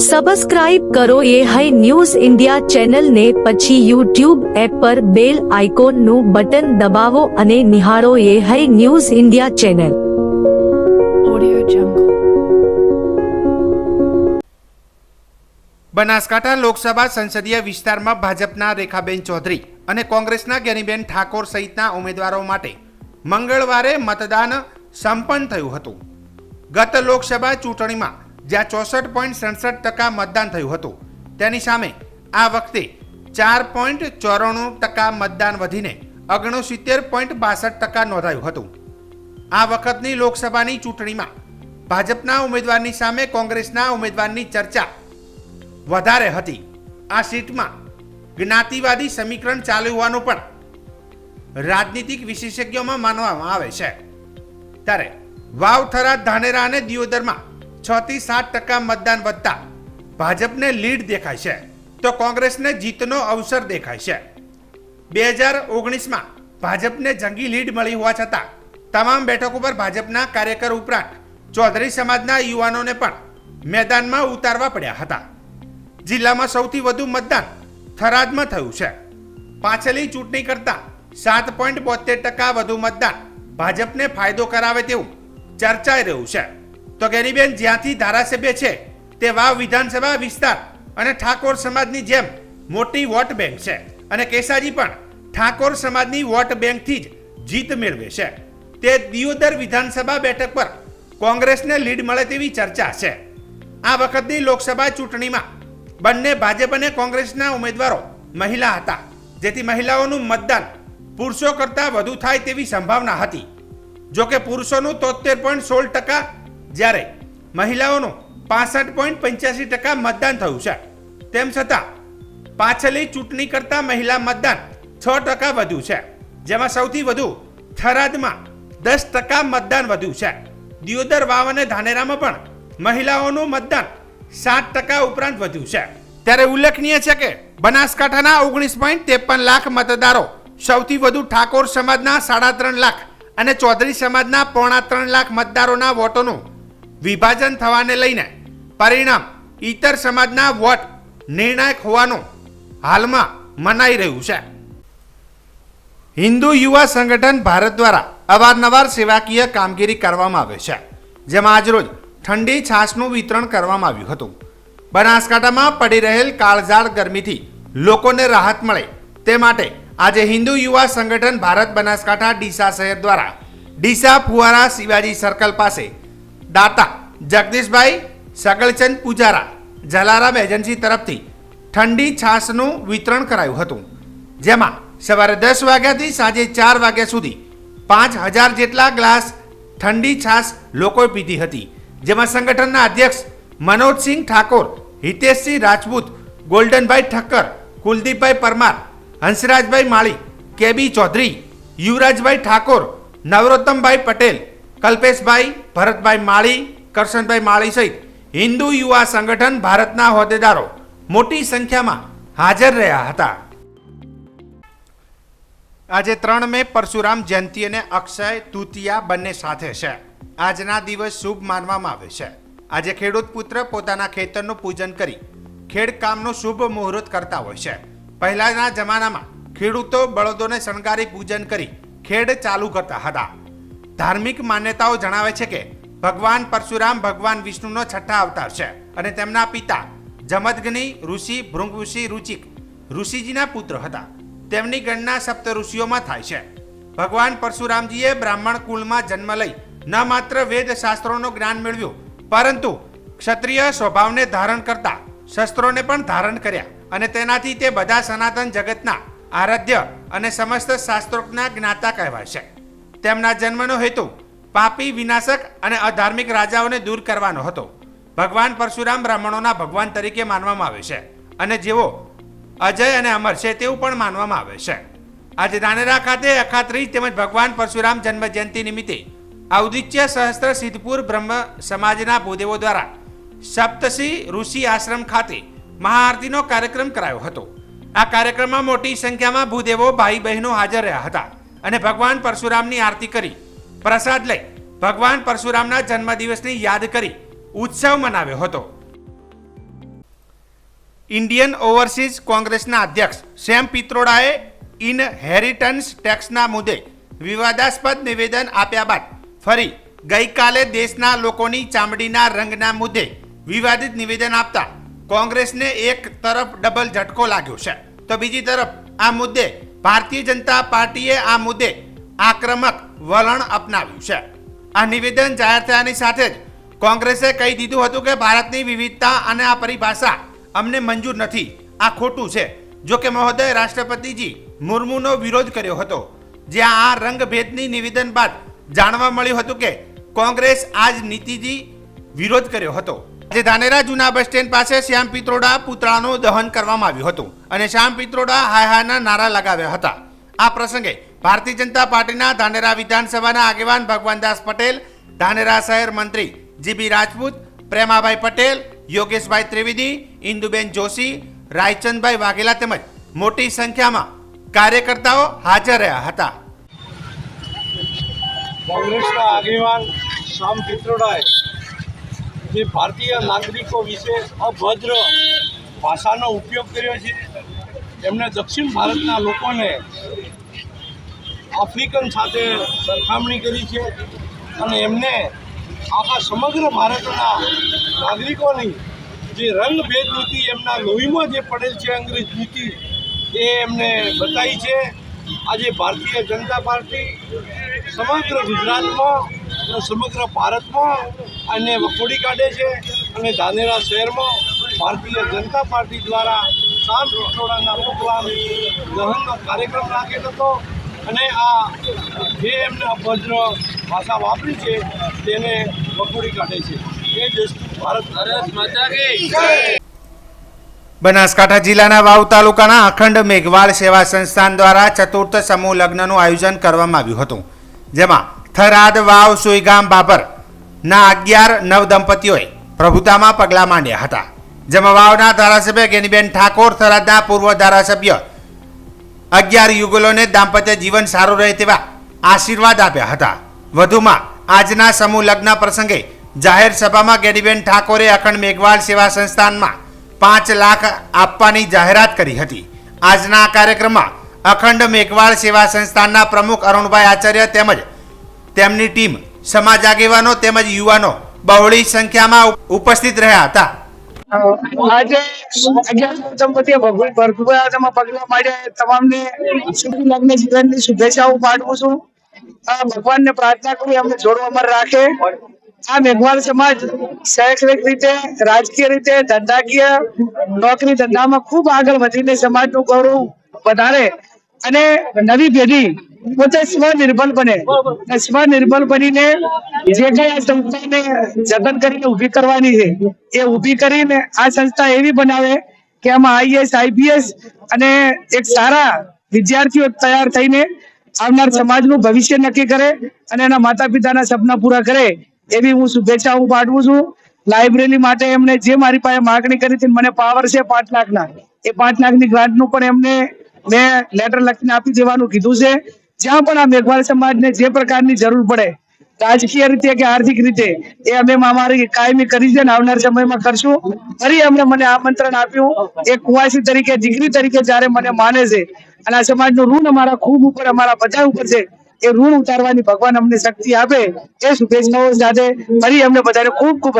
Subscribe કરો એ high news India ચેનલને, પછી યુટ્યુબ એપ પર બેલ આઇકોનનું બટન દબાવો અને નિહાળો a high news India channel. Audio Jungle. Banaskantha Lok Sabha સંસદીય વિસ્તારમાં ભાજપના રેખાબેન ચૌધરી અને કોંગ્રેસના જ્ઞાનીબેન ઠાકોર સહિતના ઉમેદવારો માટે મંગળવારે મતદાન સંપન્ન થયું હતું. ગત લોકસભા ચૂંટણીમાં જ્યાં 64.67% મતદાન થયું હતું, તેની સામે આ વખતે 4.94% મતદાન વધીને 69.62% નોંધાયું હતું. આ વખતની લોકસભાની ચૂંટણીમાં ભાજપના ઉમેદવારની સામે કોંગ્રેસના ઉમેદવારની ચર્ચા વધારે હતી. આ સીટમાં જ્ઞાતિવાદી સમીકરણ ચાલુ હોવાનું પણ રાજનીતિક વિશેષજ્ઞોમાં માનવામાં આવે છે. ત્યારે વાવ, થરાદ, ધાનેરા અને દિયોદરમાં 6 થી 7% મતદાન વધતા ભાજપને લીડ દેખાય છે, તો કોંગ્રેસને જીતનો અવસર દેખાય છે. 2019માં ભાજપને જંગી લીડ મળી હોવા છતાં તમામ બેઠકો પર ભાજપના કાર્યકર ઉપરાંત ચૌધરી સમાજના યુવાનોને પણ મેદાનમાં ઉતારવા પડ્યા હતા. જિલ્લામાં સૌથી વધુ મતદાન થરાદમાં થયું છે. પાછલી ચૂંટણી કરતાં 7.72% વધુ મતદાન ભાજપને ફાયદો કરાવે તેવું ચર્ચાઈ રહ્યું છે. તો જ્ઞાનીબેન જ્યાંથી ધારાસભ્ય છે તે વાવ વિધાનસભા વિસ્તાર અને ઠાકોર સમાજની જેમ મોટી વોટ બેંક છે, અને કેસાજી પણ ઠાકોર સમાજની વોટ બેંકથી જ જીત મેળવે છે. તે દિયોદર વિધાનસભા બેઠક પર કોંગ્રેસને લીડ મળે તેવી ચર્ચા છે. આ વખતની લોકસભા ચૂંટણીમાં બંને ભાજપ અને કોંગ્રેસના ઉમેદવારો મહિલા હતા, જેથી મહિલાઓનું મતદાન પુરુષો કરતાં વધુ થાય તેવી સંભાવના હતી. જોકે પુરુષોનું 73.16%, જ્યારે મહિલાઓનું 65.85% મતદાન થયું છે. તેમ છતાં પાછલી ચૂંટણી કરતાં મહિલા મતદાન 6% વધ્યું છે, જેમાં સૌથી વધુ થરાદમાં 10% મતદાન વધ્યું છે. દિયોદર, વાવ અને ધાનેરામાં પણ મહિલાઓનું મતદાન 7% ઉપરાંત વધ્યું છે. ત્યારે ઉલ્લેખનીય છે કે બનાસકાંઠાના 19.53 લાખ મતદારો સૌથી વધુ ઠાકોર સમાજના 3.5 લાખ અને ચૌધરી સમાજના 3.25 લાખ મતદારોના વોટોનું વિભાજન થવાને લઈને પરિણામ ઇતર સમાજના વોટ નિર્ણાયક હોવાનું હાલમાં મનાઈ રહ્યું છે. હિન્દુ યુવા સંગઠન ભારત દ્વારા અવારનવાર સેવાકીય કામગીરી કરવામાં આવે છે, જેમાં આજરોજ ઠંડી છાશનું વિતરણ કરવામાં આવ્યું હતું. બનાસકાંઠામાં પડી રહેલ કાળઝાળ ગરમીથી લોકોને રાહત મળે તે માટે આજે હિન્દુ યુવા સંગઠન ભારત બનાસકાંઠા ડીસા શહેર દ્વારા ડીસા ફુવારા શિવાજી સર્કલ પાસે દાતા જગદીશભાઈ સગલચંદ પૂજારા જલારામ એજન્સી તરફથી ઠંડી છાશનું વિતરણ કરાયું હતું, જેમાં સવારે 10 વાગ્યાથી સાંજે 4 વાગ્યા સુધી 5000 જેટલા ગ્લાસ ઠંડી છાશ લોકોએ પીધી હતી. જેમાં સંગઠનના અધ્યક્ષ મનોજસિંહ ઠાકોર, હિતેશસિંહ રાજપૂત, ગોલ્ડનભાઈ ઠક્કર, કુલદીપભાઈ પરમાર, હંસરાજભાઈ માળી, કેબી ચૌધરી, યુવરાજભાઈ ઠાકોર, નવરોત્તમભાઈ પટેલ, કલ્પેશભાઈ, ભરતભાઈ માળી, કરશનભાઈ માળી સહિત હિન્દુ યુવા સંગઠન ભારતના હોદ્દેદારો મોટી સંખ્યામાં હાજર રહ્યા હતા. આજે 3 મે પરશુરામ જયંતિ અને અક્ષય તૃતીયા બંને સાથે છે. આજના દિવસ શુભ માનવામાં આવે છે. આજે ખેડૂત પુત્ર પોતાના ખેતરનું પૂજન કરી ખેડ કામનું શુભ મુહૂર્ત કરતા હોય છે. પહેલાના જમાનામાં ખેડૂતો બળદોને શણગારી પૂજન કરી ખેડ ચાલુ કરતા હતા. ધાર્મિક માન્યતાઓ જણાવે છે કે ભગવાન પરશુરામ ભગવાન વિષ્ણુનો 6થા અવતાર છે, અને તેમના પિતા જમદગ્નિ ઋષિ ભૃંગ ઋચિક ઋષિજીના પુત્ર હતા. તેમની ગણના સપ્ત ઋષિઓમાં થાય છે. ભગવાન પરશુરામજીએ બ્રાહ્મણ કુળમાં જન્મ લઈ ન માત્ર વેદ શાસ્ત્રોનું જ્ઞાન મેળવ્યું, પરંતુ ક્ષત્રિય સ્વભાવને ધારણ કરતા શસ્ત્રોને પણ ધારણ કર્યા, અને તેનાથી તે બધા સનાતન જગતના આરાધ્ય અને સમસ્ત શાસ્ત્રોક્તના જ્ઞાતા કહેવાય છે. તેમના જન્મનો હેતુ પાપી, વિનાશક અને અધાર્મિક રાજાઓને દૂર કરવાનો હતો. ભગવાન પરશુરામ બ્રાહ્મણોના ભગવાન તરીકે માનવામાં આવે છે, અને જેઓ અજય અને અમર છે તેવું પણ માનવામાં આવે છે. આજે ધાનેરા ખાતે અખાત્રીજ તેમજ ભગવાન પરશુરામ જન્મ જયંતિ નિમિત્તે ઔદિત્ય સહસ્ત્ર સિદ્ધપુર બ્રહ્મ સમાજના ભૂદેવો દ્વારા સપ્તર્ષિ ઋષિ આશ્રમ ખાતે મહાઆરતીનો કાર્યક્રમ કરાયો હતો. આ કાર્યક્રમમાં મોટી સંખ્યામાં ભૂદેવો, ભાઈ બહેનો હાજર રહ્યા હતા અને ભગવાન પરશુરામની આરતી કરી પ્રસાદ લઈ ભગવાન પરશુરામના જન્મદિવસની યાદ કરી ઉત્સવ મનાવ્યો હતો. ઇન્ડિયન ઓવરસીઝ કોંગ્રેસના અધ્યક્ષ સેમ પિત્રોડાએ ઇનહેરિટન્સ ટેક્સના મુદ્દે વિવાદાસ્પદ નિવેદન આપ્યા બાદ ફરી ગઈકાલે દેશના લોકોની ચામડીના રંગના મુદ્દે વિવાદિત નિવેદન આપતા કોંગ્રેસને એક તરફ ડબલ ઝટકો લાગ્યો છે, તો બીજી તરફ આ મુદ્દે ભારતીય જનતા પાર્ટીએ આ મુદ્દે આક્રમક વલણ અપનાવ્યું છે. આ નિવેદન જાહેર થયાની સાથે જ કોંગ્રેસે કહી દીધું હતું કે ભારતની વિવિધતા અને આ પરિભાષા અમને મંજૂર નથી, આ ખોટું છે. જો કે મહોદય રાષ્ટ્રપતિજી મુર્મુનો વિરોધ કર્યો હતો, જ્યાં આ રંગભેદની નિવેદન બાદ જાણવા મળ્યું હતું કે કોંગ્રેસ આ જ નીતિજી વિરોધ કર્યો હતો. આજે ધાનેરા જૂના બસ સ્ટેન્ડ પાસે શ્યામ પિત્રોડા પુતળાનું દહન કરવામાં આવ્યું હતું અને શ્યામ પિત્રોડા હાય હાયના નારા લગાવ્યા હતા. આ પ્રસંગે ભારતીય જનતા પાર્ટીના ધાનેરા વિધાનસભાના આગેવાન ભગવાનદાસ પટેલ, ધાનેરા શહેર મંત્રી જીબી રાજપૂત, પ્રેમાભાઈ પટેલ, યોગેશભાઈ ત્રિવેદી, ઇન્દુબેન જોશી, રાયચંદભાઈ વાઘેલા તેમજ મોટી સંખ્યામાં કાર્યકર્તાઓ હાજર રહ્યા હતા. કોંગ્રેસના આગેવાન શ્યામ પિત્રોડાએ જે ભારતીય નાગરિકો વિશે અભદ્ર ભાષાનો ઉપયોગ કર્યો છે, એમણે દક્ષિણ ભારતના લોકોને આફ્રિકન સાથે સરખામણી કરી છે અને એમને આખા સમગ્ર ભારતના નાગરિકોની જે રંગભેદ નીતિ એમના લોહીમાં જે પડેલ છે અંગ્રેજ નીતિ એ એમને બતાવી છે. આજે ભારતીય જનતા પાર્ટી સમગ્ર ગુજરાતમાં અને સમગ્ર ભારતમાં આને વખોડી કાઢે છે અને ધાનેરા શહેરમાં ભારતીય જનતા પાર્ટી દ્વારા શ્યામ પિત્રોડાના પુતળા દહનનો કાર્યક્રમ રાખેલો હતો અને આ જે એમને અભદ્ર ભાષા વાપરી છે તેને વખોડી કાઢે છે. એ દેશનું ભારત માતા કી જય. બનાસકાંઠા જિલ્લાના વાવ તાલુકાના અખંડ મેઘવાળ સેવા સંસ્થાન દ્વારા ચતુર્થ સમૂહ લગ્નનું આયોજન કરવામાં આવ્યું હતું, જેમાં થરાદ વાવ સુઈગામ બાબર ના 11 નવદંપતીઓએ પ્રભુતામાં પગલાં માંડ્યા હતા, જેમાં વાવના ધારાસભ્ય ગેનીબેન ઠાકોર, થરાદના પૂર્વ ધારાસભ્ય 11 યુગલોને દાંપત્ય જીવન સારું રહે તેવા આશીર્વાદ આપ્યા હતા. વધુમાં આજના સમૂહ લગ્ન પ્રસંગે જાહેર સભામાં ગેનીબેન ઠાકોરે અખંડ મેઘવાળ સેવા સંસ્થાનમાં 5 લાખ આપવાની જાહેરાત કરી હતી. આજના આ કાર્યક્રમમાં અખંડ મેઘવાળ સેવા સંસ્થાનના પ્રમુખ અરુણભાઈ આચાર્ય તેમજ તેમની ટીમ, સમાજ આગેવાનો તેમજ યુવાનો બહોળી સંખ્યામાં ઉપસ્થિત રહ્યા હતા. આજે 11 દંપતીઓ ભગવાનમાં પગલા માંડ્યા તમામને શુભ લગ્ન જીવનની શુભેચ્છાઓ પાઠવું છું. ભગવાનને પ્રાર્થના કરું અમને જોડવામાં રાખે. આ મેઘવાળ સમાજ શૈક્ષણિક રીતે, રાજકીય રીતે, ધંધાકીય નોકરી ધંધામાં ખૂબ આગળ વધીને સમાજનું ગૌરવ વધારે અને નવી પેઢી પોતે સ્વનિર્ભર બને. સ્વનિર્ભર બનીને જે કઈ આ સંસ્થાને જતન કરીને ઊભી કરવાની છે એ ઊભી કરીને આ સંસ્થા એવી બનાવે કે આમાં IAS, IPS અને એક સારા વિદ્યાર્થીઓ તૈયાર થઈને આવનાર સમાજનું ભવિષ્ય નક્કી કરે અને એના માતા પિતાના સપના પૂરા કરે એવી હું શુભેચ્છા હું પાઠવું છું. લાઇબ્રેરી માટે એમને જે મારી પાસે માગણી કરી હતી, મને પાવર છે 5 લાખના, એ 5 લાખની ગ્રાન્ટનું પણ એમને મેં લેટર લખીને આપી દેવાનું કીધું છે. જ્યાં પણ આ મેઘવાળ સમાજને જે પ્રકારની જરૂર પડે રાજકીય રીતે કે આર્થિક રીતે એ અમે અમારી કાયમી કરી છે અને આવનાર સમયમાં કરશું. ફરી એમણે મને આમંત્રણ આપ્યું એક કુવાસી તરીકે, દીકરી તરીકે જ્યારે મને માને છે અને આ સમાજનું ઋણ અમારા ખૂબ ઉપર, અમારા બધા ઉપર છે, એ ઋણ ઉતારવાની ભગવાન અમને શક્તિ આપે એ શુભેચ્છાઓ સાથે ફરી અમને બધાને ખૂબ ખૂબ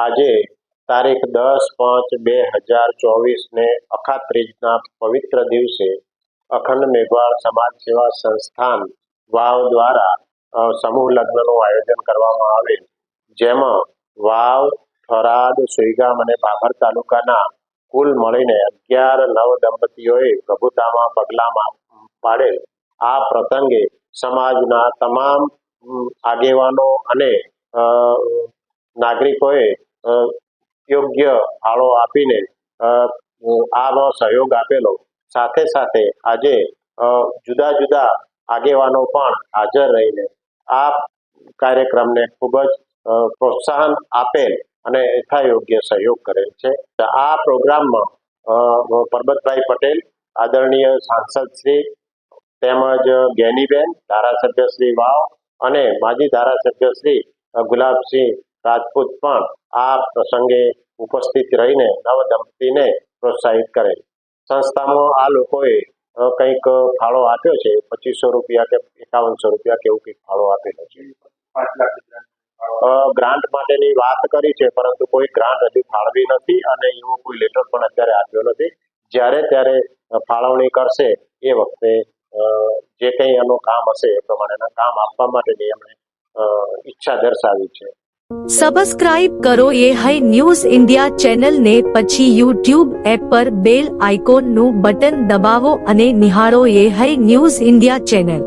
આજે તારીખ 10/5/2024 ને અખાત્રીજના પવિત્ર દિવસે અખંડ મેઘવાળ સમાજ સેવા સંસ્થાન વાવ દ્વારા સમૂહ લગ્નનું આયોજન કરવામાં આવેલ, જેમાં વાવ, થરાદ, સુઈગામ અને બાબર તાલુકાના કુલ મળીને 11 નવ દંપતીઓએ પ્રભુતામાં પગલાં પાડેલ. આ પ્રસંગે સમાજના તમામ આગેવાનો અને નાગરિકોએ યોગ્ય ફાળો આપીને આનો સહયોગ આપેલો. સાથે સાથે આજે જુદા જુદા આગેવાનો પણ હાજર રહીને આ કાર્યક્રમને ખૂબ જ પ્રોત્સાહન આપેલ અને યથાયોગ્ય સહયોગ કરેલ છે. આ પ્રોગ્રામમાં પરબતભાઈ પટેલ, આદરણીય સાંસદ શ્રી, તેમજ ગેનીબેન, ધારાસભ્ય શ્રી વાવ અને માજી ધારાસભ્ય શ્રી ગુલાબસિંહ રાજપૂત પણ આ પ્રસંગે ઉપસ્થિત રહીને નવદંપતીને પ્રોત્સાહિત કરે. સંસ્થામાં આ લોકોએ કંઈક ફાળો આપ્યો છે, 2500 રૂપિયા કે 5100 રૂપિયા કે એવું કંઈક ફાળો આપેલો છે. ગ્રાન્ટ માટેની વાત કરી છે, પરંતુ કોઈ ગ્રાન્ટ હજુ ફાળવી નથી અને એવો કોઈ લેટર પણ અત્યારે આપ્યો નથી. જ્યારે ત્યારે ફાળવણી કરશે એ વખતે જે કંઈ એનું કામ હશે એ પ્રમાણેના કામ આપવા માટેની એમણે ઈચ્છા દર્શાવી છે. સબસ્ક્રાઇબ કરો ये है न्यूज़ इंडिया चैनल ने પછી YouTube એપ પર બેલ આઇકોન નું બટન દબાવો અને નિહાળો ये है न्यूज़ इंडिया चैनल.